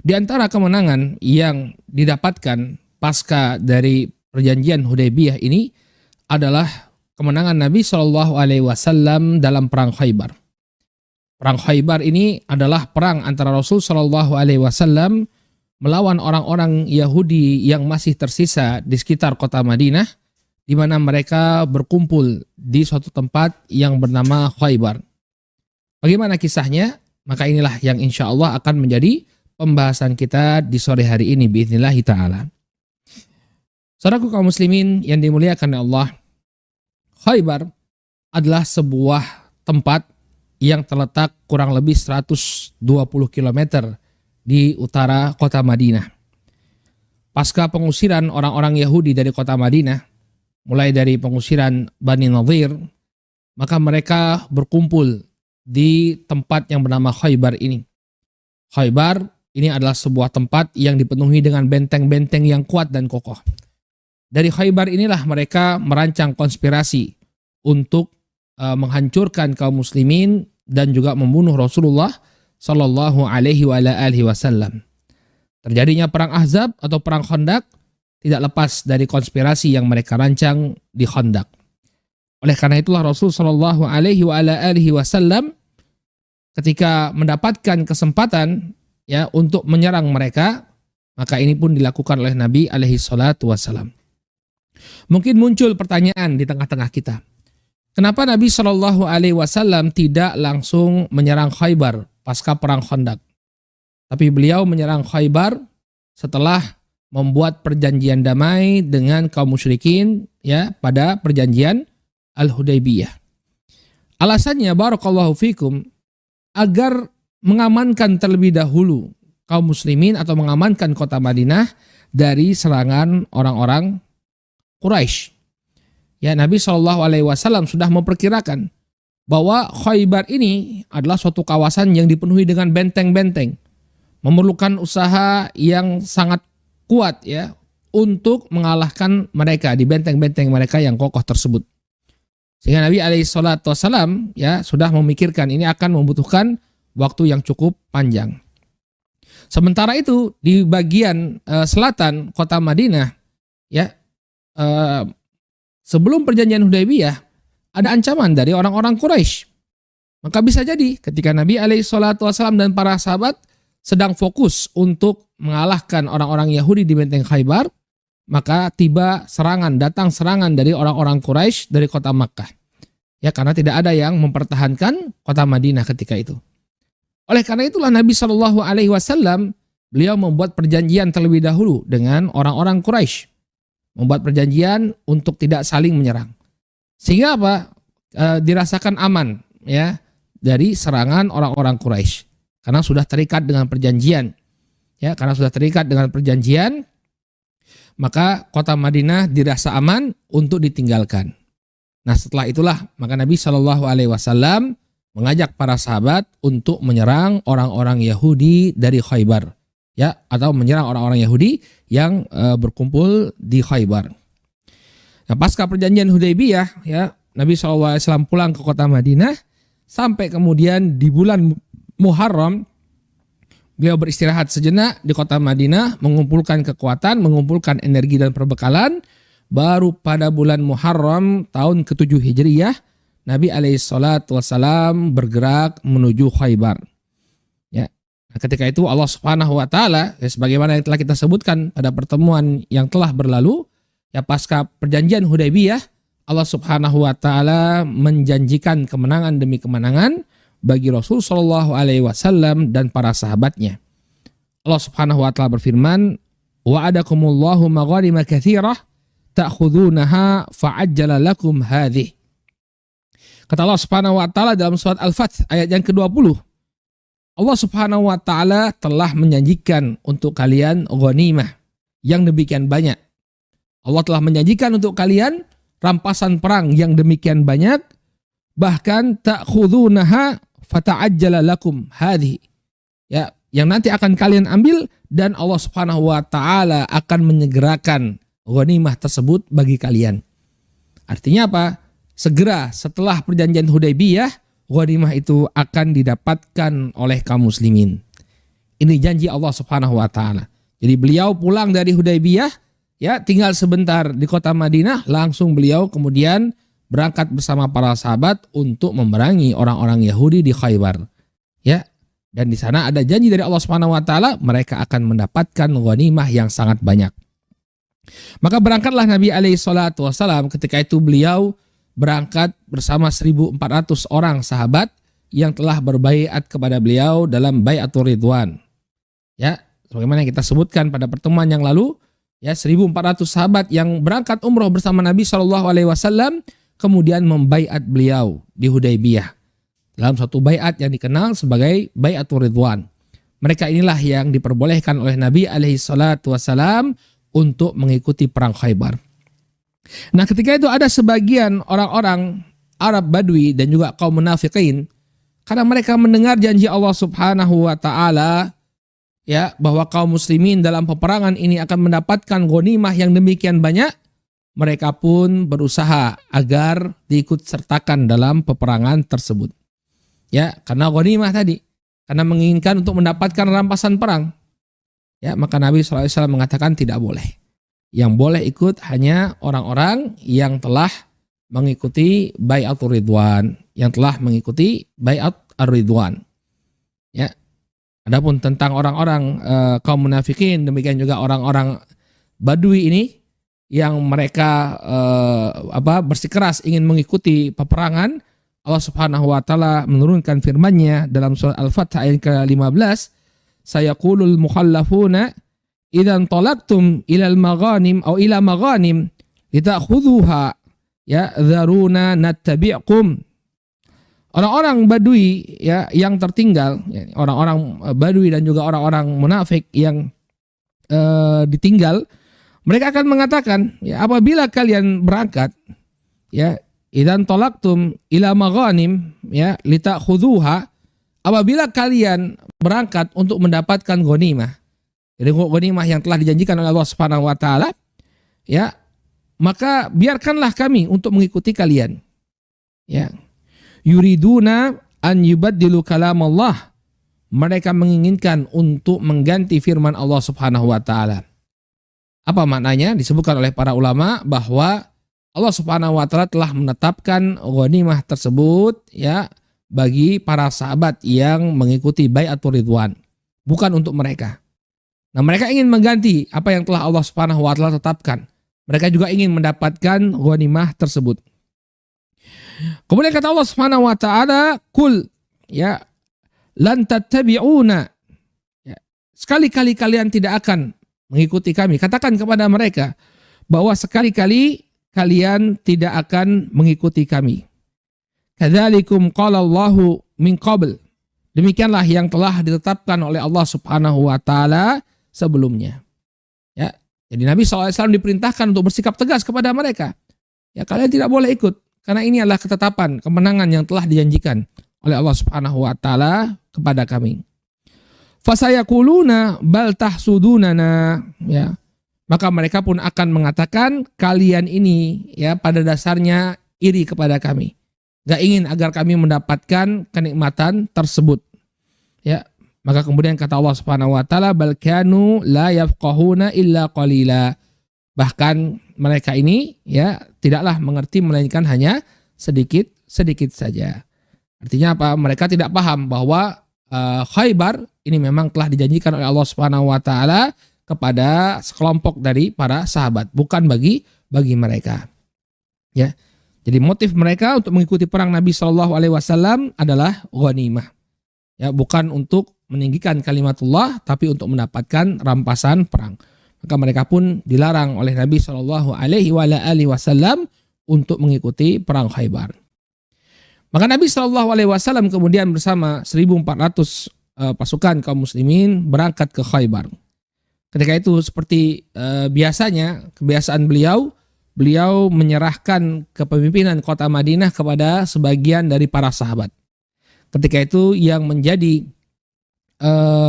Di antara kemenangan yang didapatkan pasca dari perjanjian Hudaybiyah ini adalah kemenangan Nabi Shallallahu Alaihi Wasallam dalam perang Khaybar. Perang Khaybar ini adalah perang antara Rasul Shallallahu Alaihi Wasallam melawan orang-orang Yahudi yang masih tersisa di sekitar kota Madinah, di mana mereka berkumpul di suatu tempat yang bernama Khaybar. Bagaimana kisahnya? Maka inilah yang insya Allah akan menjadi pembahasan kita di sore hari ini biidznillah ta'ala. Saudaraku kaum muslimin yang dimuliakan Allah, Khaybar adalah sebuah tempat yang terletak kurang lebih 120 km di utara kota Madinah. Pasca pengusiran orang-orang Yahudi dari kota Madinah, mulai dari pengusiran Bani Nadhir, maka mereka berkumpul di tempat yang bernama Khaybar ini. Khaybar ini adalah sebuah tempat yang dipenuhi dengan benteng-benteng yang kuat dan kokoh. Dari Khaybar inilah mereka merancang konspirasi untuk menghancurkan kaum muslimin dan juga membunuh Rasulullah Sallallahu Alaihi Wasallam. Terjadinya perang Ahzab atau perang Khandaq tidak lepas dari konspirasi yang mereka rancang di Khandaq. Oleh karena itulah Rasul Sallallahu Alaihi Wasallam ketika mendapatkan kesempatan ya untuk menyerang mereka, maka ini pun dilakukan oleh Nabi alaihi salatu wasallam. Mungkin muncul pertanyaan di tengah-tengah kita. Kenapa Nabi Shallallahu Alaihi Wasallam tidak langsung menyerang Khaybar pasca perang Khandaq, tapi beliau menyerang Khaybar setelah membuat perjanjian damai dengan kaum musyrikin ya pada perjanjian Al-Hudaybiyah. Alasannya barakallahu fikum agar mengamankan terlebih dahulu kaum muslimin atau mengamankan kota Madinah dari serangan orang-orang Quraisy. Ya, Nabi Shallallahu Alaihi Wasallam sudah memperkirakan bahwa Khaybar ini adalah suatu kawasan yang dipenuhi dengan benteng-benteng, memerlukan usaha yang sangat kuat ya untuk mengalahkan mereka di benteng-benteng mereka yang kokoh tersebut. Sehingga Nabi alaihi salatu wasallam ya sudah memikirkan ini akan membutuhkan waktu yang cukup panjang. Sementara itu di bagian selatan kota Madinah ya sebelum perjanjian Hudaybiyah ada ancaman dari orang-orang Quraisy. Maka bisa jadi ketika Nabi alaihi salatu wasallam dan para sahabat sedang fokus untuk mengalahkan orang-orang Yahudi di benteng Khaybar, maka datang serangan dari orang-orang Quraisy dari kota Makkah. Ya, karena tidak ada yang mempertahankan kota Madinah ketika itu. Oleh karena itulah Nabi Shallallahu Alaihi Wasallam beliau membuat perjanjian terlebih dahulu dengan orang-orang Quraisy. Membuat perjanjian untuk tidak saling menyerang. Sehingga apa? Dirasakan aman ya dari serangan orang-orang Quraisy. Karena sudah terikat dengan perjanjian. Ya, karena sudah terikat dengan perjanjian, maka kota Madinah dirasa aman untuk ditinggalkan. Nah, setelah itulah maka Nabi Shallallahu Alaihi Wasallam mengajak para sahabat untuk menyerang orang-orang Yahudi dari Khaybar. Ya, atau menyerang orang-orang Yahudi yang berkumpul di Khaybar. Nah, pasca perjanjian Hudaybiyah, ya Nabi SAW pulang ke kota Madinah sampai kemudian di bulan Muharram beliau beristirahat sejenak di kota Madinah, mengumpulkan kekuatan, mengumpulkan energi dan perbekalan. Baru pada bulan Muharram tahun ke-7 Hijriyah, Nabi SAW bergerak menuju Khaybar. Nah, ketika itu Allah Subhanahu wa taala ya, sebagaimana yang telah kita sebutkan pada pertemuan yang telah berlalu ya pasca perjanjian Hudaybiyah, Allah Subhanahu wa taala menjanjikan kemenangan demi kemenangan bagi Rasul sallallahu alaihi wasallam dan para sahabatnya. Allah Subhanahu wa taala berfirman, "Wa'adakumullahu maghanima katsirah ta'khudunaha fa'ajjala lakum hadhihi." Kata Allah Subhanahu wa taala dalam surat Al-Fath ayat yang ke-20. Allah Subhanahu wa taala telah menjanjikan untuk kalian ghanimah yang demikian banyak. Allah telah menjanjikan untuk kalian rampasan perang yang demikian banyak, bahkan ta'khudunaha fata'ajjala lakum hadhihi. Ya, yang nanti akan kalian ambil dan Allah Subhanahu wa taala akan menyegerakan ghanimah tersebut bagi kalian. Artinya apa? Segera setelah perjanjian Hudaybiyah, ghanimah itu akan didapatkan oleh kaum muslimin. Ini janji Allah Subhanahu wa taala. Jadi beliau pulang dari Hudaybiyah, ya, tinggal sebentar di kota Madinah, langsung beliau kemudian berangkat bersama para sahabat untuk memerangi orang-orang Yahudi di Khaybar. Ya. Dan di sana ada janji dari Allah Subhanahu wa taala, mereka akan mendapatkan ghanimah yang sangat banyak. Maka berangkatlah Nabi alaihi salatu wasallam. Ketika itu beliau berangkat bersama 1.400 orang sahabat yang telah berbaiat kepada beliau dalam baiatur ridwan. Ya, sebagaimana yang kita sebutkan pada pertemuan yang lalu, ya, 1.400 sahabat yang berangkat umroh bersama Nabi SAW kemudian membaiat beliau di Hudaybiyah dalam satu baiat yang dikenal sebagai baiatur ridwan. Mereka inilah yang diperbolehkan oleh Nabi alaihi salatu wasallam untuk mengikuti perang Khaybar. Nah, ketika itu ada sebagian orang-orang Arab Badui dan juga kaum munafikin, karena mereka mendengar janji Allah Subhanahu wa taala, ya, bahwa kaum muslimin dalam peperangan ini akan mendapatkan ghanimah yang demikian banyak, mereka pun berusaha agar diikut sertakan dalam peperangan tersebut. Ya, karena ghanimah tadi, karena menginginkan untuk mendapatkan rampasan perang. Ya, maka Nabi SAW mengatakan tidak boleh. Yang boleh ikut hanya orang-orang yang telah mengikuti baiatur ridwan, yang telah mengikuti baiat ar-ridwan. Ya. Adapun tentang orang-orang kaum munafikin, demikian juga orang-orang Badui ini yang mereka bersikeras ingin mengikuti peperangan, Allah Subhanahu wa taala menurunkan firman-Nya dalam surah Al-Fath ayat ke-15, sayaqulul mukhallafuna idzan talaqtum ilal maghanim aw ila maghanim litakhudhuha ya dzaruna nattabi'kum. Orang-orang Badui, ya, yang tertinggal, ya, orang-orang Badui dan juga orang-orang munafik yang ditinggal, mereka akan mengatakan, ya, apabila kalian berangkat, ya, idzan talaqtum ila maghanim ya litakhudhuha, apabila kalian berangkat untuk mendapatkan ghanimah, jadi ghanimah yang telah dijanjikan oleh Allah Subhanahu wa taala, ya, maka biarkanlah kami untuk mengikuti kalian. Ya. Yuriduna an yubaddilu kalam Allah. Mereka menginginkan untuk mengganti firman Allah Subhanahu wa taala. Apa maknanya? Disebutkan oleh para ulama bahwa Allah Subhanahu wa taala telah menetapkan ghanimah tersebut, ya, bagi para sahabat yang mengikuti baiatur ridwan, bukan untuk mereka. Nah, mereka ingin mengganti apa yang telah Allah Subhanahu wa taala tetapkan. Mereka juga ingin mendapatkan ghanimah tersebut. Kemudian kata Allah Subhanahu wa taala, "Qul ya lan tattabi'una." Ya, sekali-kali kalian tidak akan mengikuti kami. Katakan kepada mereka bahwa sekali-kali kalian tidak akan mengikuti kami. Kadzalikum qala Allahu min qabl. Demikianlah yang telah ditetapkan oleh Allah Subhanahu wa taala sebelumnya. Ya, jadi Nabi SAW diperintahkan untuk bersikap tegas kepada mereka. Ya, kalian tidak boleh ikut karena ini adalah ketetapan, kemenangan yang telah dijanjikan oleh Allah Subhanahu wa taala kepada kami. Fasayaquluna bal tahsudunana, ya. Maka mereka pun akan mengatakan kalian ini, ya, pada dasarnya iri kepada kami. Gak ingin agar kami mendapatkan kenikmatan tersebut. Ya, maka kemudian kata Allah Subhanahu wa taala, bal kanu la yafqahuna illa qalila. Bahkan mereka ini, ya, tidaklah mengerti melainkan hanya sedikit saja. Artinya apa? Mereka tidak paham bahwa Khaybar ini memang telah dijanjikan oleh Allah Subhanahu wa taala kepada sekelompok dari para sahabat, bukan bagi mereka. Ya. Jadi motif mereka untuk mengikuti perang Nabi Shallallahu alaihi wasallam adalah ghanimah. Ya, bukan untuk meninggikan kalimatullah, tapi untuk mendapatkan rampasan perang. Maka mereka pun dilarang oleh Nabi Shallallahu alaihi wasallam untuk mengikuti perang Khaybar. Maka Nabi Shallallahu alaihi wasallam kemudian bersama 1.400 pasukan kaum muslimin berangkat ke Khaybar. Ketika itu seperti biasanya, kebiasaan beliau menyerahkan kepemimpinan kota Madinah kepada sebagian dari para sahabat. Ketika itu yang menjadi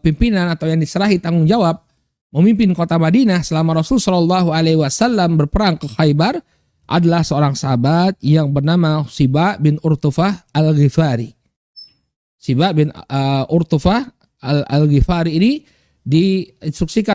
pimpinan atau yang diserahi tanggung jawab memimpin kota Madinah selama Rasul Shallallahu alaihi wasallam berperang ke Khaybar adalah seorang sahabat yang bernama Siba bin Urtufah al-Ghifari. Siba bin Urtufah Al-Ghifari ini diinstruksikan